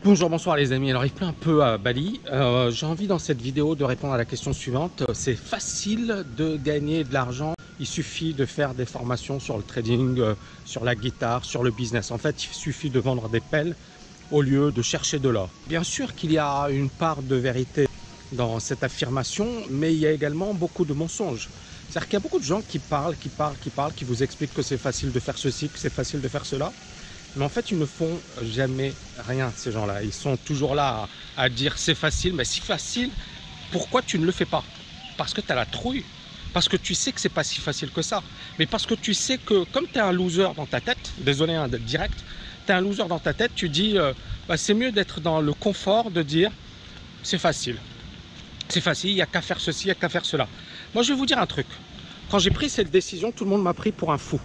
Bonjour, bonsoir les amis. Alors il pleut un peu à Bali. J'ai envie dans cette vidéo de répondre à la question suivante. C'est facile de gagner de l'argent. Il suffit de faire des formations sur le trading, sur la guitare, sur le business. En fait, il suffit de vendre des pelles au lieu de chercher de l'or. Bien sûr qu'il y a une part de vérité dans cette affirmation, mais il y a également beaucoup de mensonges. C'est-à-dire qu'il y a beaucoup de gens qui parlent, qui vous expliquent que c'est facile de faire ceci, que c'est facile de faire cela. Mais en fait, ils ne font jamais rien, ces gens-là. Ils sont toujours là à dire c'est facile. Mais si facile, pourquoi tu ne le fais pas? Parce que tu as la trouille. Parce que tu sais que c'est pas si facile que ça. Mais parce que tu sais que comme tu es un loser dans ta tête, désolé hein, d'être direct, tu es un loser dans ta tête, tu dis c'est mieux d'être dans le confort de dire c'est facile. C'est facile, il n'y a qu'à faire ceci, il n'y a qu'à faire cela. Moi, je vais vous dire un truc. Quand j'ai pris cette décision, tout le monde m'a pris pour un fou.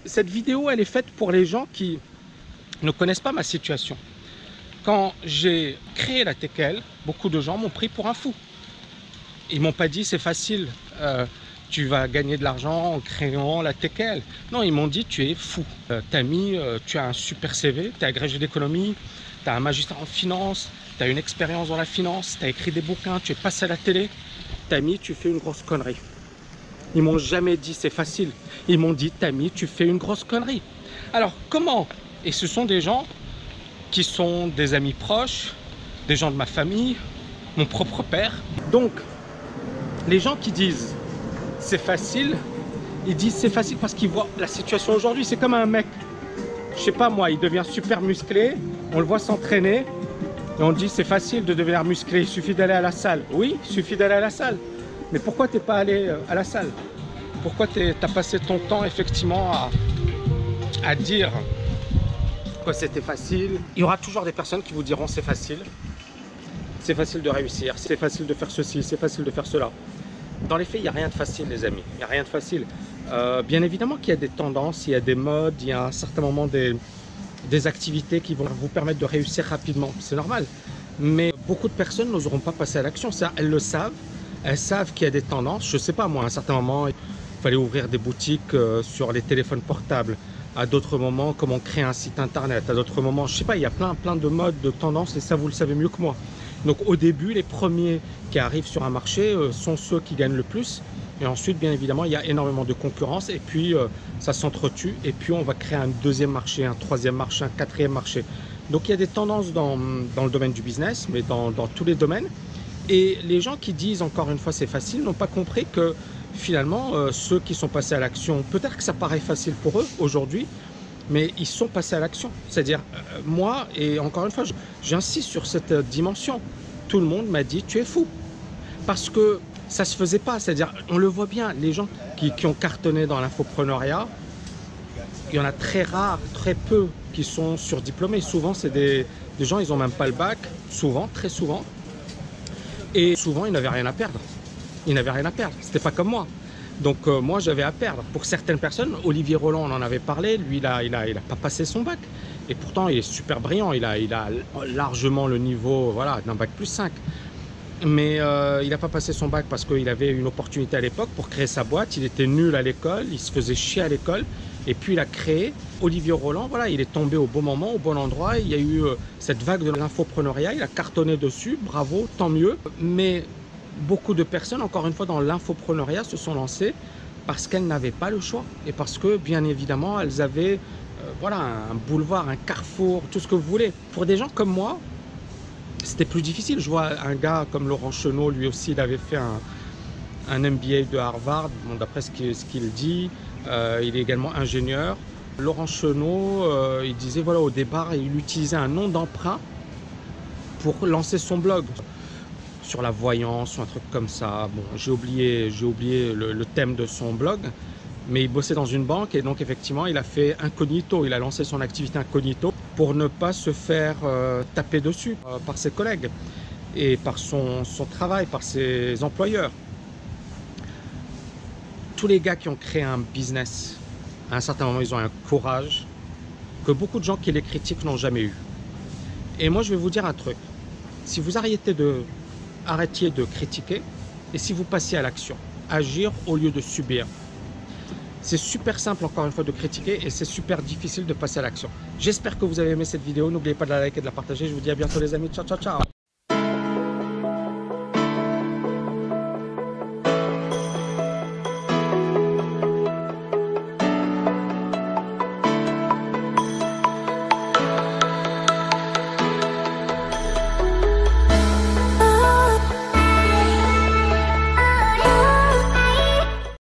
Cette vidéo, elle est faite pour les gens qui ne connaissent pas ma situation. Quand j'ai créé la TKL, beaucoup de gens m'ont pris pour un fou. Ils m'ont pas dit c'est facile, tu vas gagner de l'argent en créant la TKL. Non, ils m'ont dit tu es fou. Tu as un super CV, tu es agrégé d'économie, tu as un magistrat en finance, tu as une expérience dans la finance, tu as écrit des bouquins, tu es passé à la télé. Tami, tu fais une grosse connerie. Ils m'ont jamais dit c'est facile. Ils m'ont dit Tami, tu fais une grosse connerie. Alors comment? Et ce sont des gens qui sont des amis proches, des gens de ma famille, mon propre père. Donc, les gens qui disent c'est facile, ils disent c'est facile parce qu'ils voient la situation aujourd'hui. C'est comme un mec, je sais pas moi, il devient super musclé, on le voit s'entraîner et on dit c'est facile de devenir musclé, il suffit d'aller à la salle. Oui, il suffit d'aller à la salle. Mais pourquoi t'es pas allé à la salle? Pourquoi t'as passé ton temps effectivement à dire que c'était facile? Il y aura toujours des personnes qui vous diront c'est facile de réussir, c'est facile de faire ceci, c'est facile de faire cela. Dans les faits, il n'y a rien de facile les amis, il n'y a rien de facile. Bien évidemment qu'il y a des tendances, il y a des modes, il y a à un certain moment des activités qui vont vous permettre de réussir rapidement, c'est normal. Mais beaucoup de personnes n'oseront pas passer à l'action, elles le savent, elles savent qu'il y a des tendances. Je ne sais pas moi, à un certain moment, il fallait ouvrir des boutiques sur les téléphones portables. À d'autres moments, comment créer un site internet. À d'autres moments, je sais pas, il y a plein de modes, de tendances et ça, vous le savez mieux que moi. Donc au début, les premiers qui arrivent sur un marché sont ceux qui gagnent le plus. Et ensuite, bien évidemment, il y a énormément de concurrence et puis ça s'entretue. Et puis on va créer un deuxième marché, un troisième marché, un quatrième marché. Donc il y a des tendances dans le domaine du business, mais dans tous les domaines. Et les gens qui disent, encore une fois, c'est facile, n'ont pas compris que finalement, ceux qui sont passés à l'action, peut-être que ça paraît facile pour eux aujourd'hui, mais ils sont passés à l'action. C'est-à-dire, moi, et encore une fois, j'insiste sur cette dimension, tout le monde m'a dit, tu es fou. Parce que ça ne se faisait pas. C'est-à-dire, on le voit bien, les gens qui ont cartonné dans l'infopreneuriat, il y en a très rares, très peu qui sont surdiplômés. Souvent, c'est des gens, ils n'ont même pas le bac, souvent, très souvent. Et souvent, ils n'avaient rien à perdre. Ils n'avaient rien à perdre. C'était pas comme moi. Donc moi, j'avais à perdre. Pour certaines personnes, Olivier Roland, on en avait parlé. Lui, il a pas passé son bac. Et pourtant, il est super brillant. Il a largement le niveau, voilà, d'un bac plus 5. Mais il n'a pas passé son bac parce qu'il avait une opportunité à l'époque pour créer sa boîte. Il était nul à l'école. Il se faisait chier à l'école. Et puis, il a créé Olivier Roland. Voilà, il est tombé au bon moment, au bon endroit. Il y a eu cette vague de l'infopreneuriat. Il a cartonné dessus. Bravo, tant mieux. Mais beaucoup de personnes, encore une fois, dans l'infopreneuriat se sont lancées parce qu'elles n'avaient pas le choix et parce que, bien évidemment, elles avaient voilà, un boulevard, un carrefour, tout ce que vous voulez. Pour des gens comme moi, c'était plus difficile. Je vois un gars comme Laurent Chenot, lui aussi, il avait fait un MBA de Harvard, bon, d'après ce qu'il dit. Il est également ingénieur. Laurent Chenot, il disait, voilà, au départ, il utilisait un nom d'emprunt pour lancer son blog. Sur la voyance ou un truc comme ça. Bon, j'ai oublié le thème de son blog, mais il bossait dans une banque et donc effectivement il a fait incognito, il a lancé son activité incognito pour ne pas se faire taper dessus par ses collègues et par son travail, par ses employeurs. Tous les gars qui ont créé un business, à un certain moment, ils ont un courage que beaucoup de gens qui les critiquent n'ont jamais eu. Et moi, je vais vous dire un truc. Si vous arrêtiez de critiquer et si vous passiez à l'action, agir au lieu de subir. C'est super simple encore une fois de critiquer et c'est super difficile de passer à l'action. J'espère que vous avez aimé cette vidéo. N'oubliez pas de la liker et de la partager. Je vous dis à bientôt les amis. Ciao, ciao, ciao.